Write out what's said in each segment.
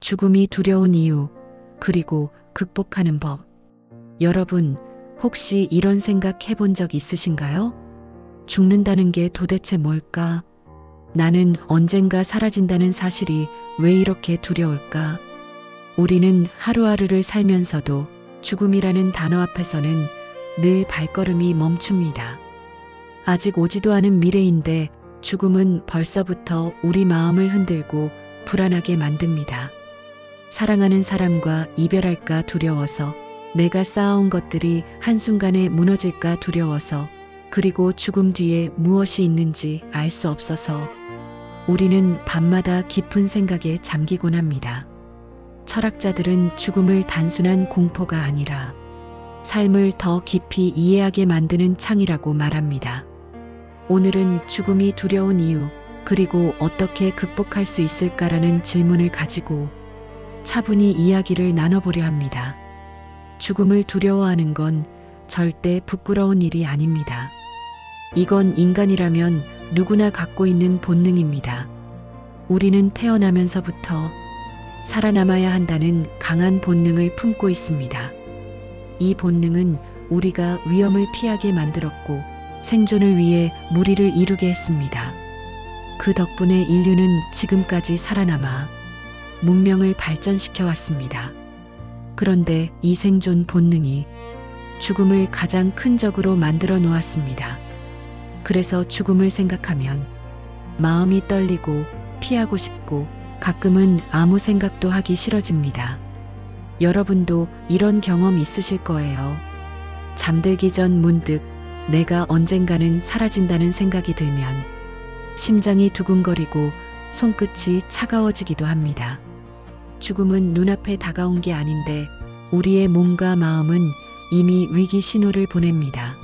죽음이 두려운 이유, 그리고 극복하는 법. 여러분, 혹시 이런 생각 해본 적 있으신가요? 죽는다는 게 도대체 뭘까? 나는 언젠가 사라진다는 사실이 왜 이렇게 두려울까? 우리는 하루하루를 살면서도 죽음이라는 단어 앞에서는 늘 발걸음이 멈춥니다. 아직 오지도 않은 미래인데 죽음은 벌써부터 우리 마음을 흔들고 불안하게 만듭니다. 사랑하는 사람과 이별할까 두려워서, 내가 쌓아온 것들이 한순간에 무너질까 두려워서, 그리고 죽음 뒤에 무엇이 있는지 알 수 없어서 우리는 밤마다 깊은 생각에 잠기곤 합니다. 철학자들은 죽음을 단순한 공포가 아니라 삶을 더 깊이 이해하게 만드는 창이라고 말합니다. 오늘은 죽음이 두려운 이유, 그리고 어떻게 극복할 수 있을까라는 질문을 가지고 차분히 이야기를 나눠보려 합니다. 죽음을 두려워하는 건 절대 부끄러운 일이 아닙니다. 이건 인간이라면 누구나 갖고 있는 본능입니다. 우리는 태어나면서부터 살아남아야 한다는 강한 본능을 품고 있습니다. 이 본능은 우리가 위험을 피하게 만들었고 생존을 위해 무리를 이루게 했습니다. 그 덕분에 인류는 지금까지 살아남아 문명을 발전시켜 왔습니다. 그런데 이 생존 본능이 죽음을 가장 큰 적으로 만들어 놓았습니다. 그래서 죽음을 생각하면 마음이 떨리고 피하고 싶고 가끔은 아무 생각도 하기 싫어집니다. 여러분도 이런 경험 있으실 거예요. 잠들기 전 문득 내가 언젠가는 사라진다는 생각이 들면 심장이 두근거리고 손끝이 차가워지기도 합니다. 죽음은 눈앞에 다가온 게 아닌데 우리의 몸과 마음은 이미 위기 신호를 보냅니다.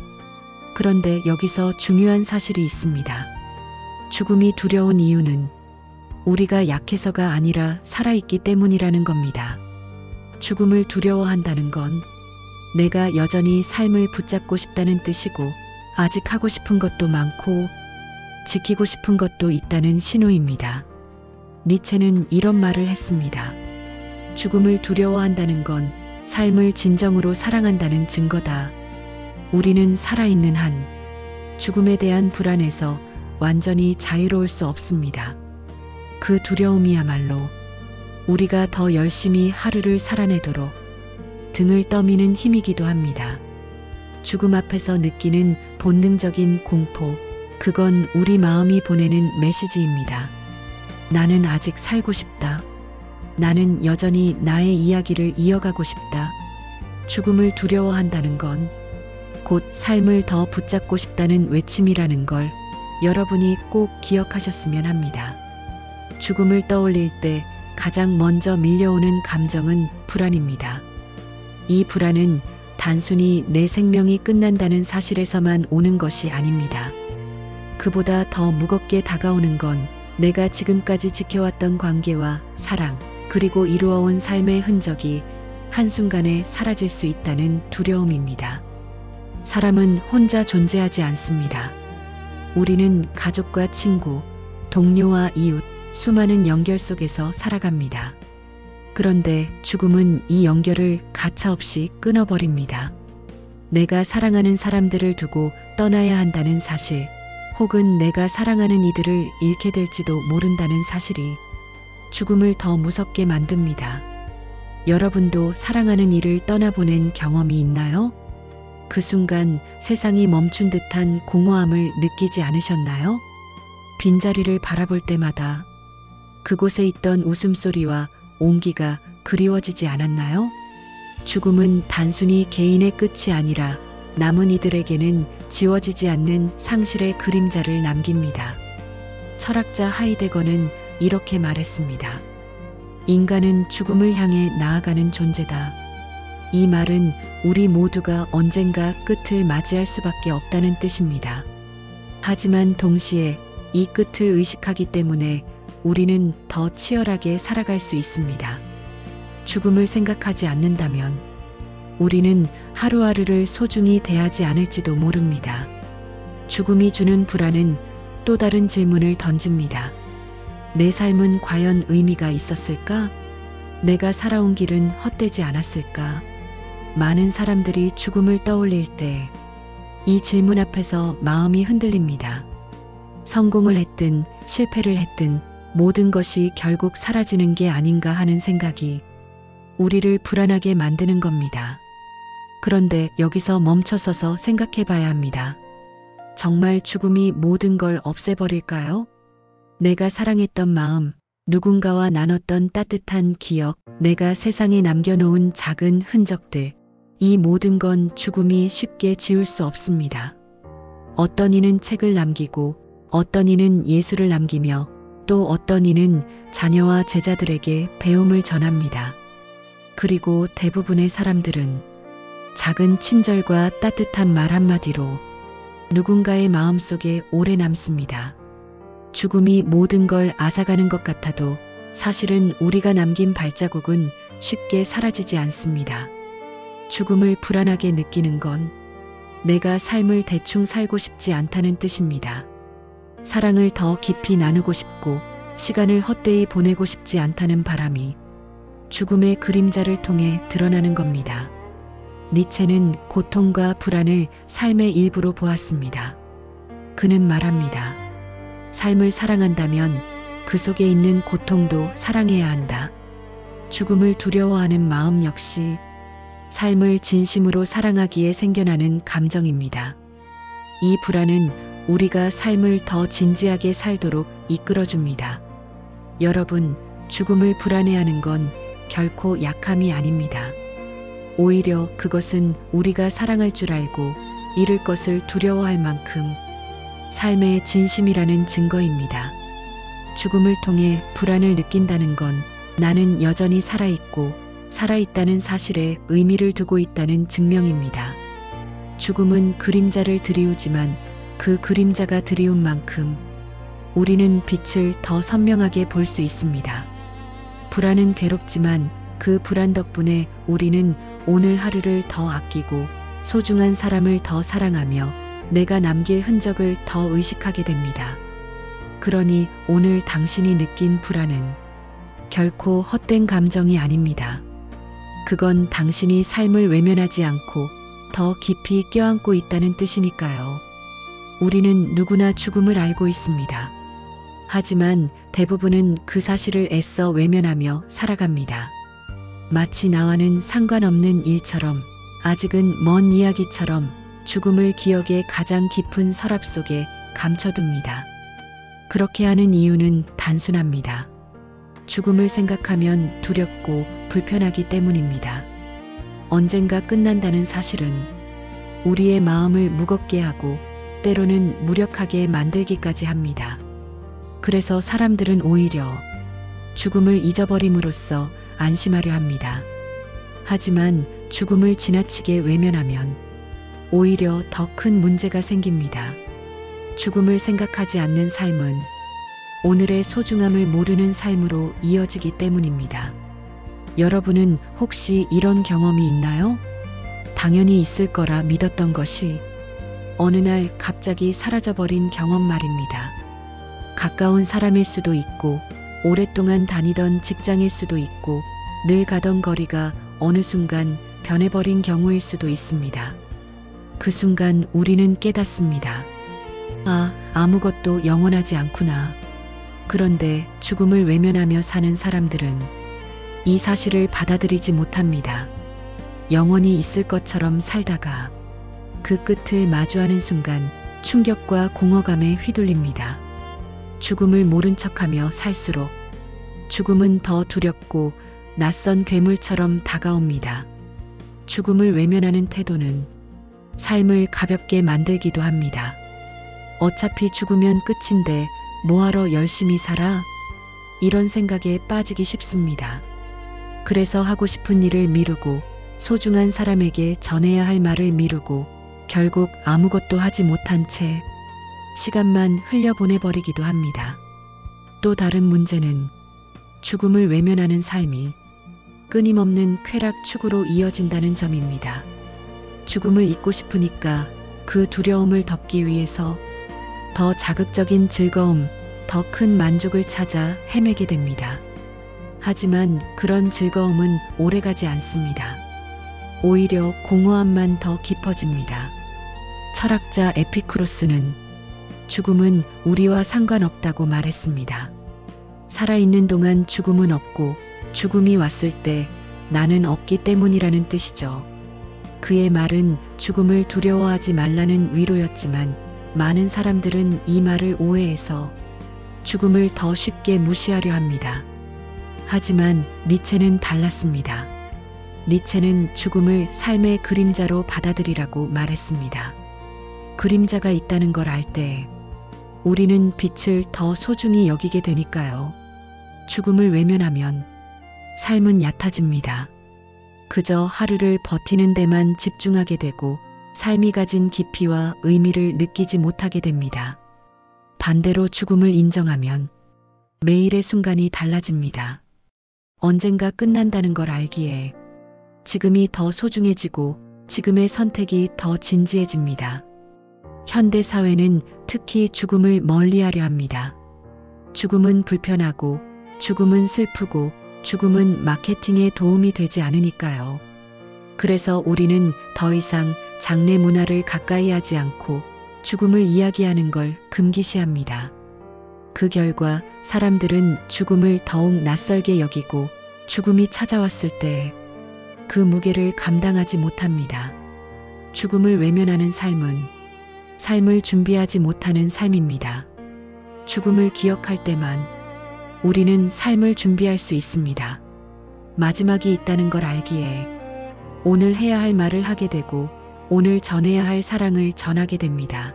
그런데 여기서 중요한 사실이 있습니다. 죽음이 두려운 이유는 우리가 약해서가 아니라 살아있기 때문이라는 겁니다. 죽음을 두려워한다는 건 내가 여전히 삶을 붙잡고 싶다는 뜻이고, 아직 하고 싶은 것도 많고 지키고 싶은 것도 있다는 신호입니다. 니체는 이런 말을 했습니다. 죽음을 두려워한다는 건 삶을 진정으로 사랑한다는 증거다. 우리는 살아있는 한 죽음에 대한 불안에서 완전히 자유로울 수 없습니다. 그 두려움이야말로 우리가 더 열심히 하루를 살아내도록 등을 떠미는 힘이기도 합니다. 죽음 앞에서 느끼는 본능적인 공포, 그건 우리 마음이 보내는 메시지입니다. 나는 아직 살고 싶다. 나는 여전히 나의 이야기를 이어가고 싶다. 죽음을 두려워한다는 건 곧 삶을 더 붙잡고 싶다는 외침이라는 걸 여러분이 꼭 기억하셨으면 합니다. 죽음을 떠올릴 때 가장 먼저 밀려오는 감정은 불안입니다. 이 불안은 단순히 내 생명이 끝난다는 사실에서만 오는 것이 아닙니다. 그보다 더 무겁게 다가오는 건 내가 지금까지 지켜왔던 관계와 사랑, 그리고 이루어온 삶의 흔적이 한순간에 사라질 수 있다는 두려움입니다. 사람은 혼자 존재하지 않습니다. 우리는 가족과 친구, 동료와 이웃, 수많은 연결 속에서 살아갑니다. 그런데 죽음은 이 연결을 가차없이 끊어버립니다. 내가 사랑하는 사람들을 두고 떠나야 한다는 사실, 혹은 내가 사랑하는 이들을 잃게 될지도 모른다는 사실이 죽음을 더 무섭게 만듭니다. 여러분도 사랑하는 이를 떠나보낸 경험이 있나요? 그 순간 세상이 멈춘 듯한 공허함을 느끼지 않으셨나요? 빈자리를 바라볼 때마다 그곳에 있던 웃음소리와 온기가 그리워지지 않았나요? 죽음은 단순히 개인의 끝이 아니라 남은 이들에게는 지워지지 않는 상실의 그림자를 남깁니다. 철학자 하이데거는 이렇게 말했습니다. 인간은 죽음을 향해 나아가는 존재다. 이 말은 우리 모두가 언젠가 끝을 맞이할 수밖에 없다는 뜻입니다. 하지만 동시에 이 끝을 의식하기 때문에 우리는 더 치열하게 살아갈 수 있습니다. 죽음을 생각하지 않는다면 우리는 하루하루를 소중히 대하지 않을지도 모릅니다. 죽음이 주는 불안은 또 다른 질문을 던집니다. 내 삶은 과연 의미가 있었을까? 내가 살아온 길은 헛되지 않았을까? 많은 사람들이 죽음을 떠올릴 때 이 질문 앞에서 마음이 흔들립니다. 성공을 했든 실패를 했든 모든 것이 결국 사라지는 게 아닌가 하는 생각이 우리를 불안하게 만드는 겁니다. 그런데 여기서 멈춰서서 생각해 봐야 합니다. 정말 죽음이 모든 걸 없애버릴까요? 내가 사랑했던 마음, 누군가와 나눴던 따뜻한 기억, 내가 세상에 남겨놓은 작은 흔적들, 이 모든 건 죽음이 쉽게 지울 수 없습니다. 어떤 이는 책을 남기고 어떤 이는 예술을 남기며 또 어떤 이는 자녀와 제자들에게 배움을 전합니다. 그리고 대부분의 사람들은 작은 친절과 따뜻한 말 한마디로 누군가의 마음속에 오래 남습니다. 죽음이 모든 걸 앗아가는 것 같아도 사실은 우리가 남긴 발자국은 쉽게 사라지지 않습니다. 죽음을 불안하게 느끼는 건 내가 삶을 대충 살고 싶지 않다는 뜻입니다. 사랑을 더 깊이 나누고 싶고 시간을 헛되이 보내고 싶지 않다는 바람이 죽음의 그림자를 통해 드러나는 겁니다. 니체는 고통과 불안을 삶의 일부로 보았습니다. 그는 말합니다. 삶을 사랑한다면 그 속에 있는 고통도 사랑해야 한다. 죽음을 두려워하는 마음 역시 삶을 진심으로 사랑하기에 생겨나는 감정입니다. 이 불안은 우리가 삶을 더 진지하게 살도록 이끌어줍니다. 여러분, 죽음을 불안해하는 건 결코 약함이 아닙니다. 오히려 그것은 우리가 사랑할 줄 알고 잃을 것을 두려워할 만큼 삶의 진심이라는 증거입니다. 죽음을 통해 불안을 느낀다는 건 나는 여전히 살아있고 살아있다는 사실에 의미를 두고 있다는 증명입니다. 죽음은 그림자를 드리우지만 그 그림자가 드리운 만큼 우리는 빛을 더 선명하게 볼 수 있습니다. 불안은 괴롭지만 그 불안 덕분에 우리는 오늘 하루를 더 아끼고 소중한 사람을 더 사랑하며 내가 남길 흔적을 더 의식하게 됩니다. 그러니 오늘 당신이 느낀 불안은 결코 헛된 감정이 아닙니다. 그건 당신이 삶을 외면하지 않고 더 깊이 껴안고 있다는 뜻이니까요. 우리는 누구나 죽음을 알고 있습니다. 하지만 대부분은 그 사실을 애써 외면하며 살아갑니다. 마치 나와는 상관없는 일처럼, 아직은 먼 이야기처럼 죽음을 기억의 가장 깊은 서랍 속에 감춰둡니다. 그렇게 하는 이유는 단순합니다. 죽음을 생각하면 두렵고 불편하기 때문입니다. 언젠가 끝난다는 사실은 우리의 마음을 무겁게 하고 때로는 무력하게 만들기까지 합니다. 그래서 사람들은 오히려 죽음을 잊어버림으로써 안심하려 합니다. 하지만 죽음을 지나치게 외면하면 오히려 더 큰 문제가 생깁니다. 죽음을 생각하지 않는 삶은 오늘의 소중함을 모르는 삶으로 이어지기 때문입니다. 여러분은 혹시 이런 경험이 있나요? 당연히 있을 거라 믿었던 것이 어느 날 갑자기 사라져버린 경험 말입니다. 가까운 사람일 수도 있고 오랫동안 다니던 직장일 수도 있고 늘 가던 거리가 어느 순간 변해버린 경우일 수도 있습니다. 그 순간 우리는 깨닫습니다. 아무것도 영원하지 않구나. 그런데 죽음을 외면하며 사는 사람들은 이 사실을 받아들이지 못합니다. 영원히 있을 것처럼 살다가 그 끝을 마주하는 순간 충격과 공허감에 휘둘립니다. 죽음을 모른 척하며 살수록 죽음은 더 두렵고 낯선 괴물처럼 다가옵니다. 죽음을 외면하는 태도는 삶을 가볍게 만들기도 합니다. 어차피 죽으면 끝인데 뭐하러 열심히 살아? 이런 생각에 빠지기 쉽습니다. 그래서 하고 싶은 일을 미루고 소중한 사람에게 전해야 할 말을 미루고 결국 아무것도 하지 못한 채 시간만 흘려보내버리기도 합니다. 또 다른 문제는 죽음을 외면하는 삶이 끊임없는 쾌락축으로 이어진다는 점입니다. 죽음을 잊고 싶으니까 그 두려움을 덮기 위해서 더 자극적인 즐거움, 더 큰 만족을 찾아 헤매게 됩니다. 하지만 그런 즐거움은 오래가지 않습니다. 오히려 공허함만 더 깊어집니다. 철학자 에피쿠로스는 죽음은 우리와 상관없다고 말했습니다. 살아있는 동안 죽음은 없고 죽음이 왔을 때 나는 없기 때문이라는 뜻이죠. 그의 말은 죽음을 두려워하지 말라는 위로였지만 많은 사람들은 이 말을 오해해서 죽음을 더 쉽게 무시하려 합니다. 하지만 니체는 달랐습니다. 니체는 죽음을 삶의 그림자로 받아들이라고 말했습니다. 그림자가 있다는 걸 알 때 우리는 빛을 더 소중히 여기게 되니까요. 죽음을 외면하면 삶은 얕아집니다. 그저 하루를 버티는 데만 집중하게 되고 삶이 가진 깊이와 의미를 느끼지 못하게 됩니다. 반대로 죽음을 인정하면 매일의 순간이 달라집니다. 언젠가 끝난다는 걸 알기에 지금이 더 소중해지고 지금의 선택이 더 진지해집니다. 현대 사회는 특히 죽음을 멀리하려 합니다. 죽음은 불편하고 죽음은 슬프고 죽음은 마케팅에 도움이 되지 않으니까요. 그래서 우리는 더 이상 장례 문화를 가까이 하지 않고 죽음을 이야기하는 걸 금기시합니다. 그 결과 사람들은 죽음을 더욱 낯설게 여기고 죽음이 찾아왔을 때 그 무게를 감당하지 못합니다. 죽음을 외면하는 삶은 삶을 준비하지 못하는 삶입니다. 죽음을 기억할 때만 우리는 삶을 준비할 수 있습니다. 마지막이 있다는 걸 알기에 오늘 해야 할 말을 하게 되고 오늘 전해야 할 사랑을 전하게 됩니다.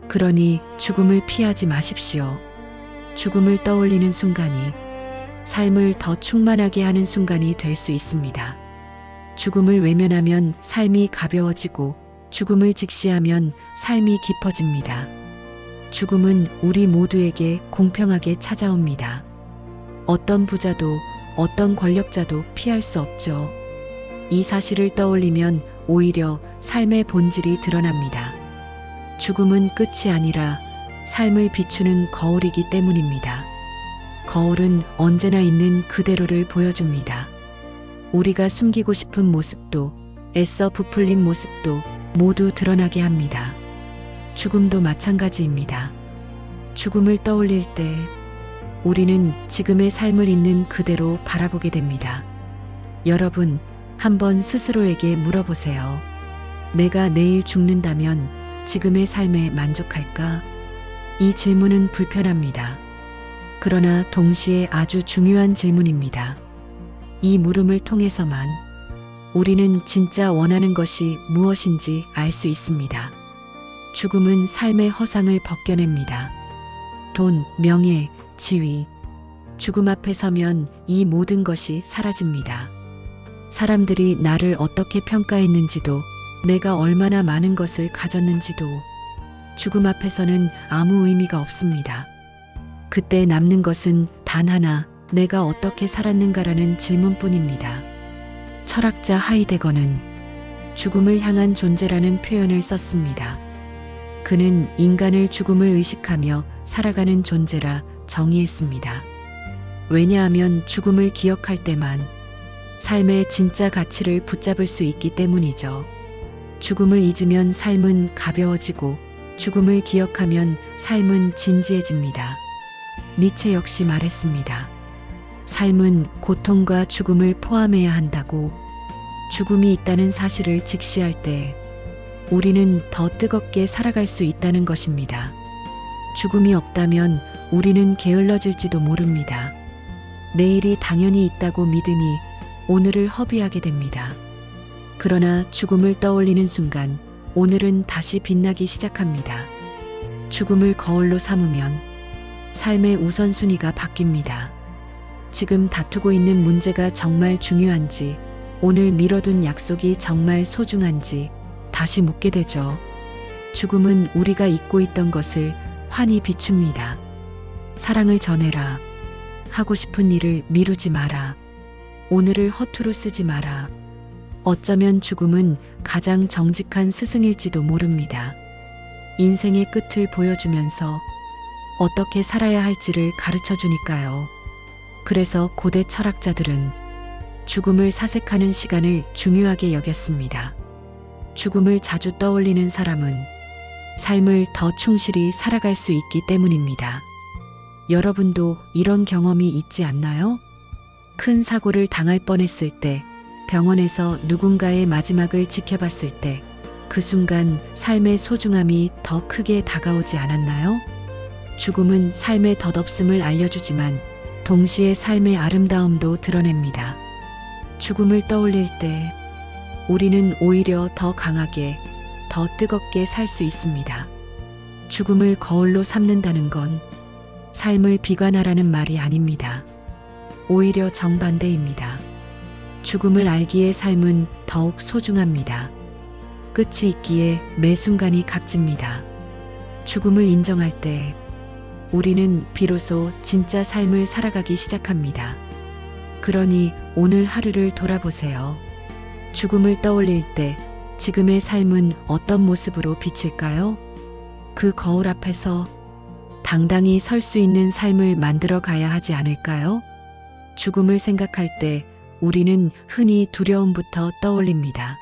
그러니 죽음을 피하지 마십시오. 죽음을 떠올리는 순간이 삶을 더 충만하게 하는 순간이 될 수 있습니다. 죽음을 외면하면 삶이 가벼워지고 죽음을 직시하면 삶이 깊어집니다. 죽음은 우리 모두에게 공평하게 찾아옵니다. 어떤 부자도 어떤 권력자도 피할 수 없죠. 이 사실을 떠올리면 오히려 삶의 본질이 드러납니다. 죽음은 끝이 아니라 삶을 비추는 거울이기 때문입니다. 거울은 언제나 있는 그대로를 보여줍니다. 우리가 숨기고 싶은 모습도 애써 부풀린 모습도 모두 드러나게 합니다. 죽음도 마찬가지입니다. 죽음을 떠올릴 때 우리는 지금의 삶을 있는 그대로 바라보게 됩니다. 여러분, 한번 스스로에게 물어보세요. 내가 내일 죽는다면 지금의 삶에 만족할까? 이 질문은 불편합니다. 그러나 동시에 아주 중요한 질문입니다. 이 물음을 통해서만 우리는 진짜 원하는 것이 무엇인지 알 수 있습니다. 죽음은 삶의 허상을 벗겨냅니다. 돈, 명예, 지위. 죽음 앞에 서면 이 모든 것이 사라집니다. 사람들이 나를 어떻게 평가했는지도, 내가 얼마나 많은 것을 가졌는지도 죽음 앞에서는 아무 의미가 없습니다. 그때 남는 것은 단 하나, 내가 어떻게 살았는가라는 질문뿐입니다. 철학자 하이데거는 죽음을 향한 존재라는 표현을 썼습니다. 그는 인간을 죽음을 의식하며 살아가는 존재라 정의했습니다. 왜냐하면 죽음을 기억할 때만 삶의 진짜 가치를 붙잡을 수 있기 때문이죠. 죽음을 잊으면 삶은 가벼워지고 죽음을 기억하면 삶은 진지해집니다. 니체 역시 말했습니다. 삶은 고통과 죽음을 포함해야 한다고. 죽음이 있다는 사실을 직시할 때 우리는 더 뜨겁게 살아갈 수 있다는 것입니다. 죽음이 없다면 우리는 게을러질지도 모릅니다. 내일이 당연히 있다고 믿으니 오늘을 허비하게 됩니다. 그러나 죽음을 떠올리는 순간 오늘은 다시 빛나기 시작합니다. 죽음을 거울로 삼으면 삶의 우선순위가 바뀝니다. 지금 다투고 있는 문제가 정말 중요한지, 오늘 미뤄둔 약속이 정말 소중한지 다시 묻게 되죠. 죽음은 우리가 잊고 있던 것을 환히 비춥니다. 사랑을 전해라. 하고 싶은 일을 미루지 마라. 오늘을 허투루 쓰지 마라. 어쩌면 죽음은 가장 정직한 스승일지도 모릅니다. 인생의 끝을 보여주면서 어떻게 살아야 할지를 가르쳐 주니까요. 그래서 고대 철학자들은 죽음을 사색하는 시간을 중요하게 여겼습니다. 죽음을 자주 떠올리는 사람은 삶을 더 충실히 살아갈 수 있기 때문입니다. 여러분도 이런 경험이 있지 않나요? 큰 사고를 당할 뻔했을 때, 병원에서 누군가의 마지막을 지켜봤을 때, 그 순간 삶의 소중함이 더 크게 다가오지 않았나요? 죽음은 삶의 덧없음을 알려주지만 동시에 삶의 아름다움도 드러냅니다. 죽음을 떠올릴 때 우리는 오히려 더 강하게, 더 뜨겁게 살 수 있습니다. 죽음을 거울로 삼는다는 건 삶을 비관하라는 말이 아닙니다. 오히려 정반대입니다. 죽음을 알기에 삶은 더욱 소중합니다. 끝이 있기에 매 순간이 값집니다. 죽음을 인정할 때 우리는 비로소 진짜 삶을 살아가기 시작합니다. 그러니 오늘 하루를 돌아보세요. 죽음을 떠올릴 때 지금의 삶은 어떤 모습으로 비칠까요? 그 거울 앞에서 당당히 설 수 있는 삶을 만들어 가야 하지 않을까요? 죽음을 생각할 때 우리는 흔히 두려움부터 떠올립니다.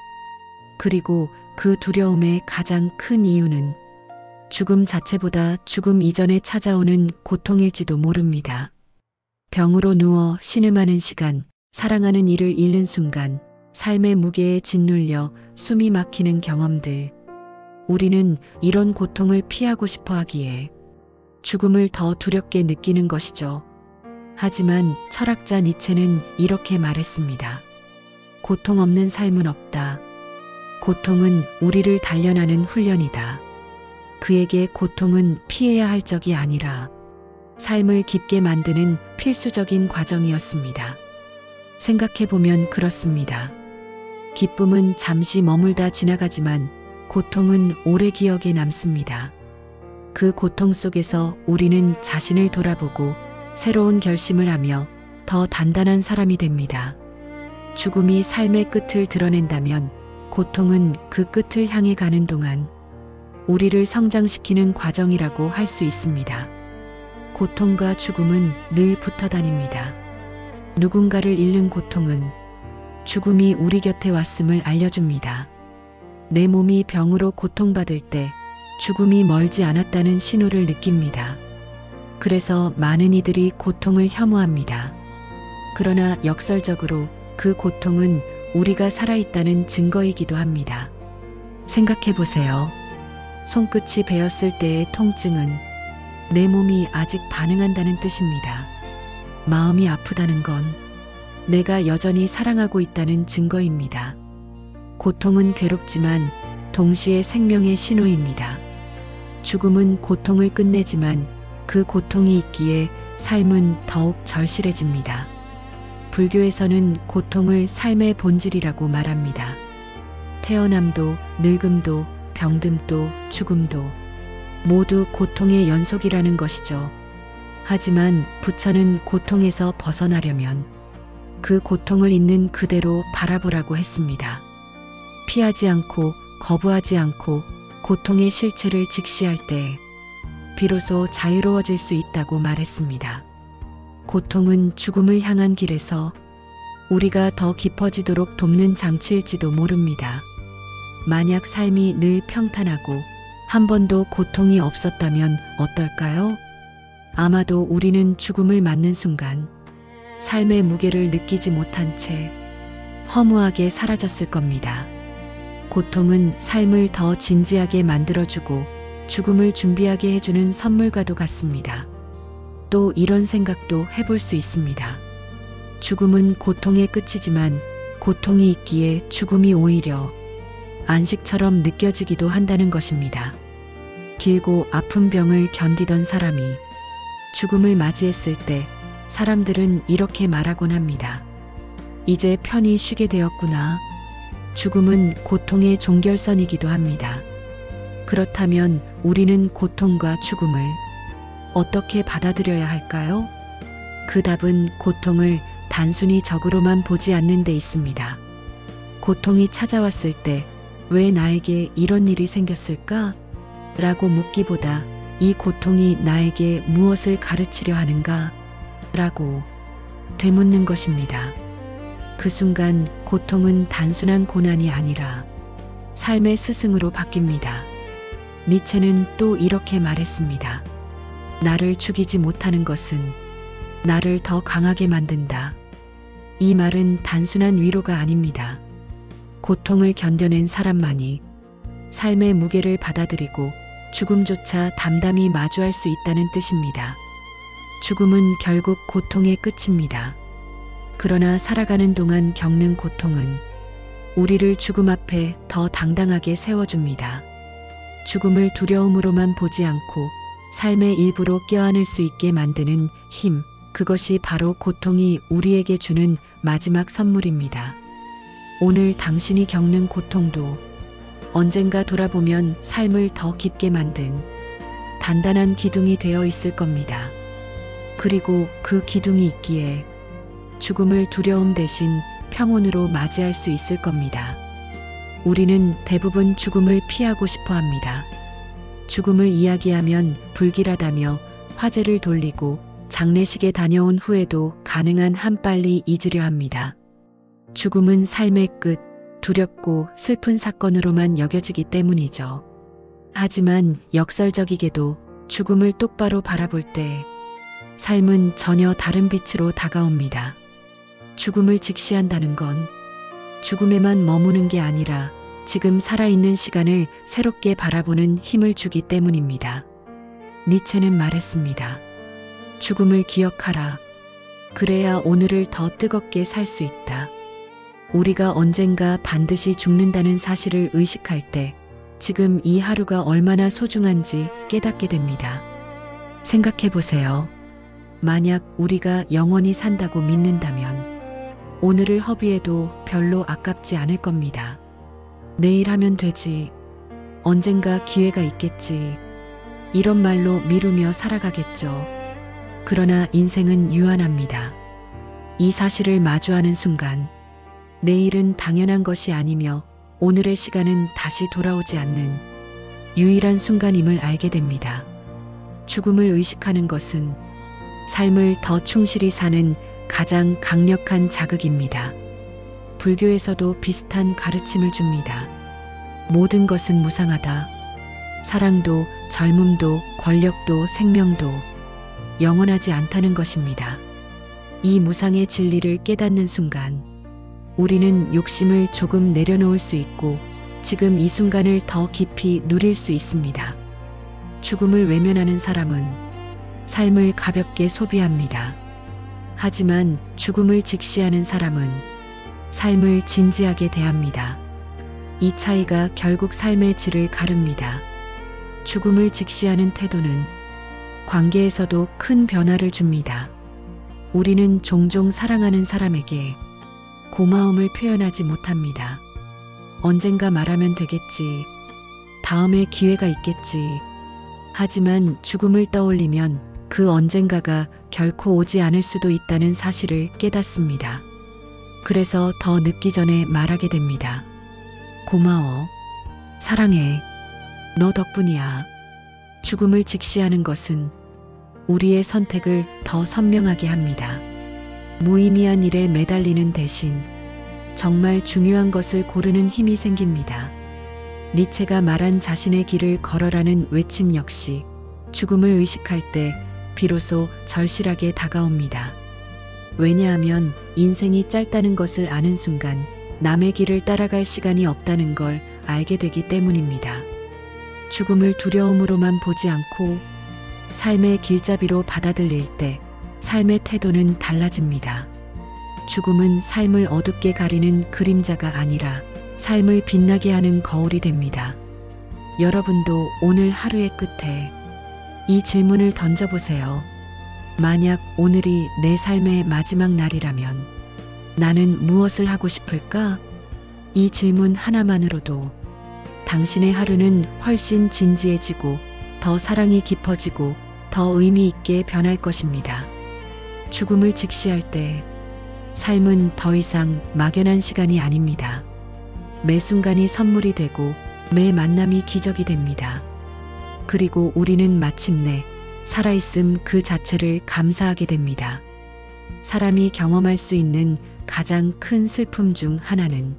그리고 그 두려움의 가장 큰 이유는 죽음 자체보다 죽음 이전에 찾아오는 고통일지도 모릅니다. 병으로 누워 신음하는 시간, 사랑하는 이를 잃는 순간, 삶의 무게에 짓눌려 숨이 막히는 경험들. 우리는 이런 고통을 피하고 싶어 하기에 죽음을 더 두렵게 느끼는 것이죠. 하지만 철학자 니체는 이렇게 말했습니다. 고통 없는 삶은 없다. 고통은 우리를 단련하는 훈련이다. 그에게 고통은 피해야 할 적이 아니라 삶을 깊게 만드는 필수적인 과정이었습니다. 생각해보면 그렇습니다. 기쁨은 잠시 머물다 지나가지만 고통은 오래 기억에 남습니다. 그 고통 속에서 우리는 자신을 돌아보고 새로운 결심을 하며 더 단단한 사람이 됩니다. 죽음이 삶의 끝을 드러낸다면 고통은 그 끝을 향해 가는 동안 우리를 성장시키는 과정이라고 할 수 있습니다. 고통과 죽음은 늘 붙어 다닙니다. 누군가를 잃는 고통은 죽음이 우리 곁에 왔음을 알려줍니다. 내 몸이 병으로 고통받을 때 죽음이 멀지 않았다는 신호를 느낍니다. 그래서 많은 이들이 고통을 혐오합니다. 그러나 역설적으로 그 고통은 우리가 살아있다는 증거이기도 합니다. 생각해 보세요. 손끝이 베었을 때의 통증은 내 몸이 아직 반응한다는 뜻입니다. 마음이 아프다는 건 내가 여전히 사랑하고 있다는 증거입니다. 고통은 괴롭지만 동시에 생명의 신호입니다. 죽음은 고통을 끝내지만 그 고통이 있기에 삶은 더욱 절실해집니다. 불교에서는 고통을 삶의 본질이라고 말합니다. 태어남도, 늙음도, 병듦도, 죽음도 모두 고통의 연속이라는 것이죠. 하지만 부처는 고통에서 벗어나려면 그 고통을 있는 그대로 바라보라고 했습니다. 피하지 않고 거부하지 않고 고통의 실체를 직시할 때 비로소 자유로워질 수 있다고 말했습니다. 고통은 죽음을 향한 길에서 우리가 더 깊어지도록 돕는 장치일지도 모릅니다. 만약 삶이 늘 평탄하고 한 번도 고통이 없었다면 어떨까요? 아마도 우리는 죽음을 맞는 순간 삶의 무게를 느끼지 못한 채 허무하게 사라졌을 겁니다. 고통은 삶을 더 진지하게 만들어주고 죽음을 준비하게 해주는 선물과도 같습니다. 또 이런 생각도 해볼 수 있습니다. 죽음은 고통의 끝이지만 고통이 있기에 죽음이 오히려 안식처럼 느껴지기도 한다는 것입니다. 길고 아픈 병을 견디던 사람이 죽음을 맞이했을 때 사람들은 이렇게 말하곤 합니다. 이제 편히 쉬게 되었구나. 죽음은 고통의 종결선이기도 합니다. 그렇다면 우리는 고통과 죽음을 어떻게 받아들여야 할까요? 그 답은 고통을 단순히 적으로만 보지 않는 데 있습니다. 고통이 찾아왔을 때 왜 나에게 이런 일이 생겼을까? 라고 묻기보다 이 고통이 나에게 무엇을 가르치려 하는가? 라고 되묻는 것입니다. 그 순간 고통은 단순한 고난이 아니라 삶의 스승으로 바뀝니다. 니체는 또 이렇게 말했습니다. 나를 죽이지 못하는 것은 나를 더 강하게 만든다. 이 말은 단순한 위로가 아닙니다. 고통을 견뎌낸 사람만이 삶의 무게를 받아들이고 죽음조차 담담히 마주할 수 있다는 뜻입니다. 죽음은 결국 고통의 끝입니다. 그러나 살아가는 동안 겪는 고통은 우리를 죽음 앞에 더 당당하게 세워줍니다. 죽음을 두려움으로만 보지 않고 삶의 일부로 껴안을 수 있게 만드는 힘, 그것이 바로 고통이 우리에게 주는 마지막 선물입니다. 오늘 당신이 겪는 고통도 언젠가 돌아보면 삶을 더 깊게 만든 단단한 기둥이 되어 있을 겁니다. 그리고 그 기둥이 있기에 죽음을 두려움 대신 평온으로 맞이할 수 있을 겁니다. 우리는 대부분 죽음을 피하고 싶어 합니다. 죽음을 이야기하면 불길하다며 화제를 돌리고 장례식에 다녀온 후에도 가능한 한 빨리 잊으려 합니다. 죽음은 삶의 끝, 두렵고 슬픈 사건으로만 여겨지기 때문이죠. 하지만 역설적이게도 죽음을 똑바로 바라볼 때 삶은 전혀 다른 빛으로 다가옵니다. 죽음을 직시한다는 건 죽음에만 머무는 게 아니라 지금 살아있는 시간을 새롭게 바라보는 힘을 주기 때문입니다. 니체는 말했습니다. 죽음을 기억하라. 그래야 오늘을 더 뜨겁게 살 수 있다. 우리가 언젠가 반드시 죽는다는 사실을 의식할 때 지금 이 하루가 얼마나 소중한지 깨닫게 됩니다. 생각해 보세요. 만약 우리가 영원히 산다고 믿는다면 오늘을 허비해도 별로 아깝지 않을 겁니다. 내일 하면 되지. 언젠가 기회가 있겠지. 이런 말로 미루며 살아가겠죠. 그러나 인생은 유한합니다. 이 사실을 마주하는 순간 내일은 당연한 것이 아니며 오늘의 시간은 다시 돌아오지 않는 유일한 순간임을 알게 됩니다. 죽음을 의식하는 것은 삶을 더 충실히 사는 가장 강력한 자극입니다. 불교에서도 비슷한 가르침을 줍니다. 모든 것은 무상하다. 사랑도, 젊음도, 권력도, 생명도 영원하지 않다는 것입니다. 이 무상의 진리를 깨닫는 순간 우리는 욕심을 조금 내려놓을 수 있고 지금 이 순간을 더 깊이 누릴 수 있습니다. 죽음을 외면하는 사람은 삶을 가볍게 소비합니다. 하지만 죽음을 직시하는 사람은 삶을 진지하게 대합니다. 이 차이가 결국 삶의 질을 가릅니다. 죽음을 직시하는 태도는 관계에서도 큰 변화를 줍니다. 우리는 종종 사랑하는 사람에게 고마움을 표현하지 못합니다. 언젠가 말하면 되겠지. 다음에 기회가 있겠지. 하지만 죽음을 떠올리면 그 언젠가가 결코 오지 않을 수도 있다는 사실을 깨닫습니다. 그래서 더 늦기 전에 말하게 됩니다. 고마워. 사랑해. 너 덕분이야. 죽음을 직시하는 것은 우리의 선택을 더 선명하게 합니다. 무의미한 일에 매달리는 대신 정말 중요한 것을 고르는 힘이 생깁니다. 니체가 말한 자신의 길을 걸어라는 외침 역시 죽음을 의식할 때 비로소 절실하게 다가옵니다. 왜냐하면 인생이 짧다는 것을 아는 순간 남의 길을 따라갈 시간이 없다는 걸 알게 되기 때문입니다. 죽음을 두려움으로만 보지 않고 삶의 길잡이로 받아들일 때 삶의 태도는 달라집니다. 죽음은 삶을 어둡게 가리는 그림자가 아니라 삶을 빛나게 하는 거울이 됩니다. 여러분도 오늘 하루의 끝에 이 질문을 던져보세요. 만약 오늘이 내 삶의 마지막 날이라면 나는 무엇을 하고 싶을까? 이 질문 하나만으로도 당신의 하루는 훨씬 진지해지고 더 사랑이 깊어지고 더 의미 있게 변할 것입니다. 죽음을 직시할 때 삶은 더 이상 막연한 시간이 아닙니다. 매 순간이 선물이 되고 매 만남이 기적이 됩니다. 그리고 우리는 마침내 살아있음 그 자체를 감사하게 됩니다. 사람이 경험할 수 있는 가장 큰 슬픔 중 하나는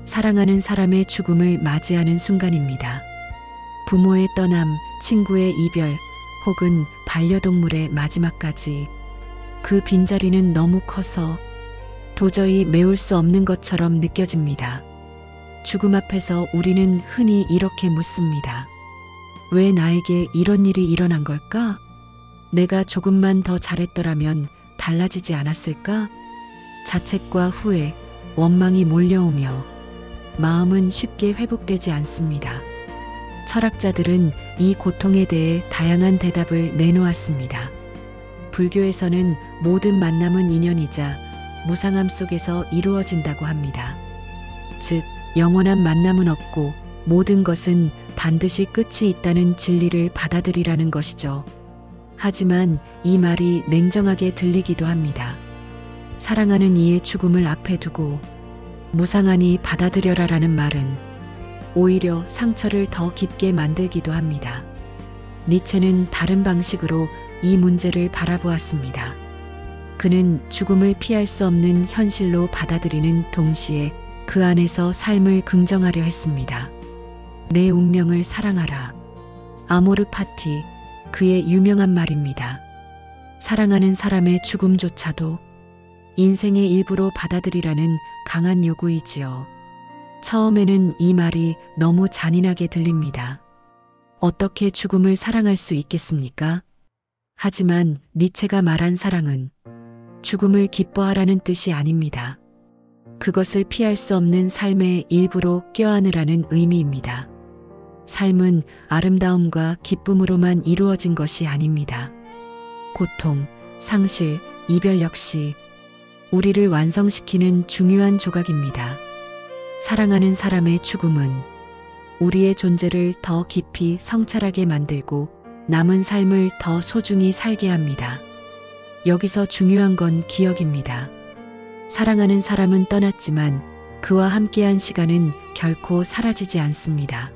사랑하는 사람의 죽음을 맞이하는 순간입니다. 부모의 떠남, 친구의 이별, 혹은 반려동물의 마지막까지 그 빈자리는 너무 커서 도저히 메울 수 없는 것처럼 느껴집니다. 죽음 앞에서 우리는 흔히 이렇게 묻습니다. 왜 나에게 이런 일이 일어난 걸까? 내가 조금만 더 잘했더라면 달라지지 않았을까? 자책과 후회, 원망이 몰려오며 마음은 쉽게 회복되지 않습니다. 철학자들은 이 고통에 대해 다양한 대답을 내놓았습니다. 불교에서는 모든 만남은 인연이자 무상함 속에서 이루어진다고 합니다. 즉, 영원한 만남은 없고 모든 것은 반드시 끝이 있다는 진리를 받아들이라는 것이죠. 하지만 이 말이 냉정하게 들리기도 합니다. 사랑하는 이의 죽음을 앞에 두고 무상하니 받아들여라라는 말은 오히려 상처를 더 깊게 만들기도 합니다. 니체는 다른 방식으로 이 문제를 바라보았습니다. 그는 죽음을 피할 수 없는 현실로 받아들이는 동시에 그 안에서 삶을 긍정하려 했습니다. 내 운명을 사랑하라. 아모르 파티, 그의 유명한 말입니다. 사랑하는 사람의 죽음조차도 인생의 일부로 받아들이라는 강한 요구이지요. 처음에는 이 말이 너무 잔인하게 들립니다. 어떻게 죽음을 사랑할 수 있겠습니까? 하지만 니체가 말한 사랑은 죽음을 기뻐하라는 뜻이 아닙니다. 그것을 피할 수 없는 삶의 일부로 껴안으라는 의미입니다. 삶은 아름다움과 기쁨으로만 이루어진 것이 아닙니다. 고통, 상실, 이별 역시 우리를 완성시키는 중요한 조각입니다. 사랑하는 사람의 죽음은 우리의 존재를 더 깊이 성찰하게 만들고 남은 삶을 더 소중히 살게 합니다. 여기서 중요한 건 기억입니다. 사랑하는 사람은 떠났지만 그와 함께한 시간은 결코 사라지지 않습니다.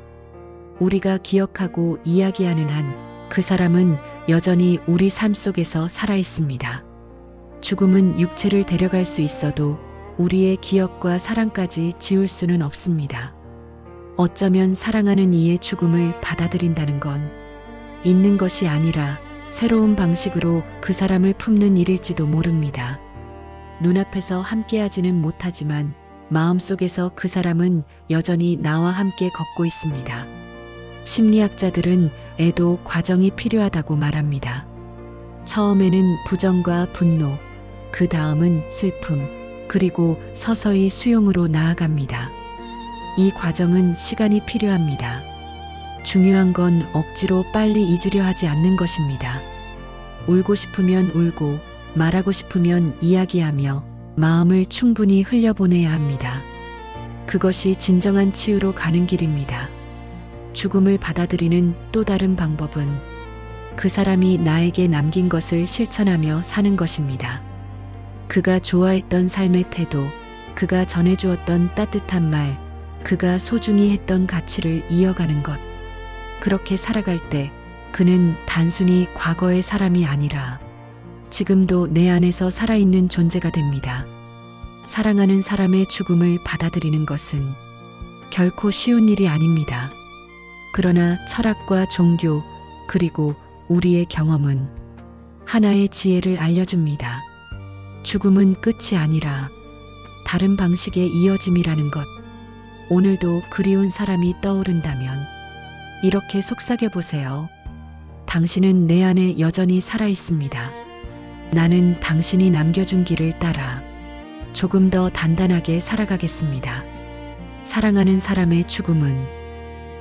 우리가 기억하고 이야기하는 한 그 사람은 여전히 우리 삶 속에서 살아 있습니다. 죽음은 육체를 데려갈 수 있어도 우리의 기억과 사랑까지 지울 수는 없습니다. 어쩌면 사랑하는 이의 죽음을 받아들인다는 건 있는 것이 아니라 새로운 방식으로 그 사람을 품는 일일지도 모릅니다. 눈앞에서 함께하지는 못하지만 마음속에서 그 사람은 여전히 나와 함께 걷고 있습니다. 심리학자들은 애도 과정이 필요하다고 말합니다. 처음에는 부정과 분노, 그 다음은 슬픔, 그리고 서서히 수용으로 나아갑니다. 이 과정은 시간이 필요합니다. 중요한 건 억지로 빨리 잊으려 하지 않는 것입니다. 울고 싶으면 울고, 말하고 싶으면 이야기하며 마음을 충분히 흘려보내야 합니다. 그것이 진정한 치유로 가는 길입니다. 죽음을 받아들이는 또 다른 방법은 그 사람이 나에게 남긴 것을 실천하며 사는 것입니다. 그가 좋아했던 삶의 태도, 그가 전해주었던 따뜻한 말, 그가 소중히 했던 가치를 이어가는 것. 그렇게 살아갈 때 그는 단순히 과거의 사람이 아니라 지금도 내 안에서 살아있는 존재가 됩니다. 사랑하는 사람의 죽음을 받아들이는 것은 결코 쉬운 일이 아닙니다. 그러나 철학과 종교, 그리고 우리의 경험은 하나의 지혜를 알려줍니다. 죽음은 끝이 아니라 다른 방식의 이어짐이라는 것. 오늘도 그리운 사람이 떠오른다면 이렇게 속삭여 보세요. 당신은 내 안에 여전히 살아 있습니다. 나는 당신이 남겨준 길을 따라 조금 더 단단하게 살아가겠습니다. 사랑하는 사람의 죽음은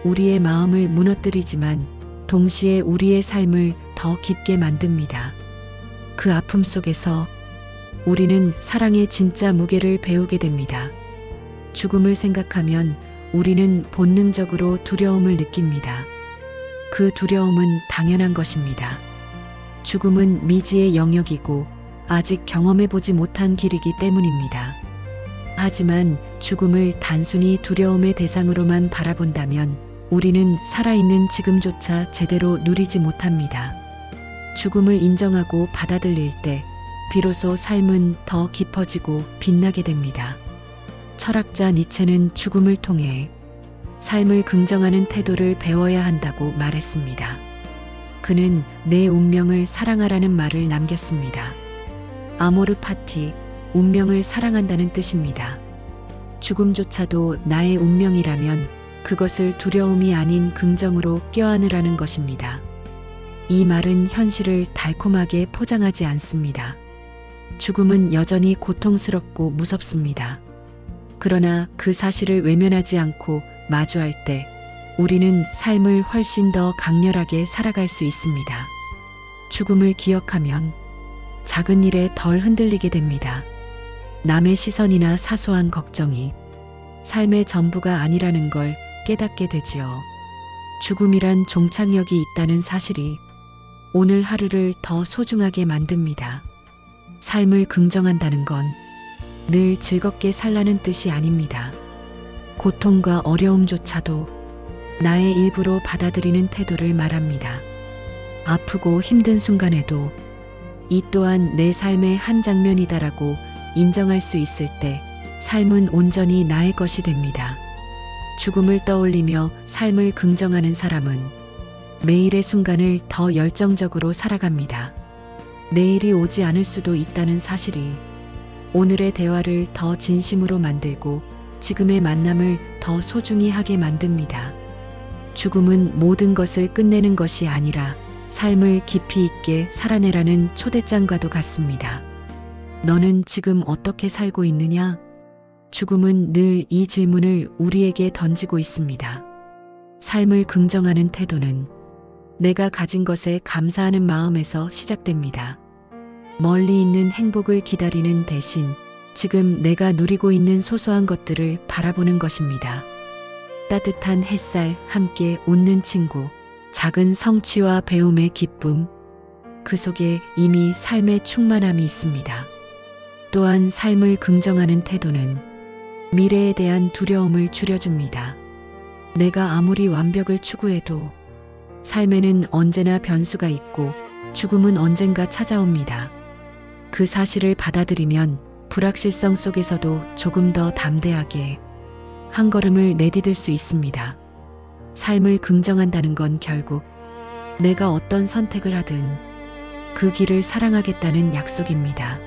우리의 마음을 무너뜨리지만 동시에 우리의 삶을 더 깊게 만듭니다. 그 아픔 속에서 우리는 사랑의 진짜 무게를 배우게 됩니다. 죽음을 생각하면 우리는 본능적으로 두려움을 느낍니다. 그 두려움은 당연한 것입니다. 죽음은 미지의 영역이고 아직 경험해보지 못한 길이기 때문입니다. 하지만 죽음을 단순히 두려움의 대상으로만 바라본다면 우리는 살아있는 지금조차 제대로 누리지 못합니다. 죽음을 인정하고 받아들일 때 비로소 삶은 더 깊어지고 빛나게 됩니다. 철학자 니체는 죽음을 통해 삶을 긍정하는 태도를 배워야 한다고 말했습니다. 그는 내 운명을 사랑하라는 말을 남겼습니다. 아모르 파티, 운명을 사랑한다는 뜻입니다. 죽음조차도 나의 운명이라면 그것을 두려움이 아닌 긍정으로 껴안으라는 것입니다. 이 말은 현실을 달콤하게 포장하지 않습니다. 죽음은 여전히 고통스럽고 무섭습니다. 그러나 그 사실을 외면하지 않고 마주할 때 우리는 삶을 훨씬 더 강렬하게 살아갈 수 있습니다. 죽음을 기억하면 작은 일에 덜 흔들리게 됩니다. 남의 시선이나 사소한 걱정이 삶의 전부가 아니라는 걸 깨닫게 되지요. 죽음이란 종착역이 있다는 사실이 오늘 하루를 더 소중하게 만듭니다. 삶을 긍정한다는 건 늘 즐겁게 살라는 뜻이 아닙니다. 고통과 어려움조차도 나의 일부로 받아들이는 태도를 말합니다. 아프고 힘든 순간에도 이 또한 내 삶의 한 장면이다라고 인정할 수 있을 때 삶은 온전히 나의 것이 됩니다. 죽음을 떠올리며 삶을 긍정하는 사람은 매일의 순간을 더 열정적으로 살아갑니다. 내일이 오지 않을 수도 있다는 사실이 오늘의 대화를 더 진심으로 만들고 지금의 만남을 더 소중히 하게 만듭니다. 죽음은 모든 것을 끝내는 것이 아니라 삶을 깊이 있게 살아내라는 초대장과도 같습니다. 너는 지금 어떻게 살고 있느냐? 죽음은 늘 이 질문을 우리에게 던지고 있습니다. 삶을 긍정하는 태도는 내가 가진 것에 감사하는 마음에서 시작됩니다. 멀리 있는 행복을 기다리는 대신 지금 내가 누리고 있는 소소한 것들을 바라보는 것입니다. 따뜻한 햇살, 함께 웃는 친구, 작은 성취와 배움의 기쁨, 그 속에 이미 삶의 충만함이 있습니다. 또한 삶을 긍정하는 태도는 미래에 대한 두려움을 줄여줍니다. 내가 아무리 완벽을 추구해도 삶에는 언제나 변수가 있고 죽음은 언젠가 찾아옵니다. 그 사실을 받아들이면 불확실성 속에서도 조금 더 담대하게 한 걸음을 내디딜 수 있습니다. 삶을 긍정한다는 건 결국 내가 어떤 선택을 하든 그 길을 사랑하겠다는 약속입니다.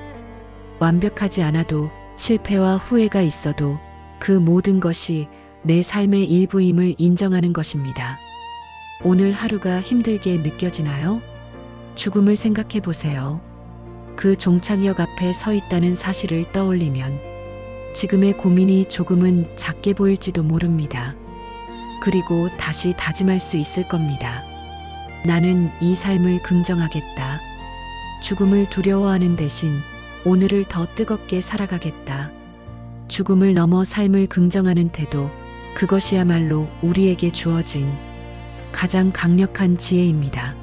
완벽하지 않아도 실패와 후회가 있어도 그 모든 것이 내 삶의 일부임을 인정하는 것입니다. 오늘 하루가 힘들게 느껴지나요? 죽음을 생각해 보세요. 그 종착역 앞에 서 있다는 사실을 떠올리면 지금의 고민이 조금은 작게 보일지도 모릅니다. 그리고 다시 다짐할 수 있을 겁니다. 나는 이 삶을 긍정하겠다. 죽음을 두려워하는 대신 오늘을 더 뜨겁게 살아가겠다. 죽음을 넘어 삶을 긍정하는 태도, 그것이야말로 우리에게 주어진 가장 강력한 지혜입니다.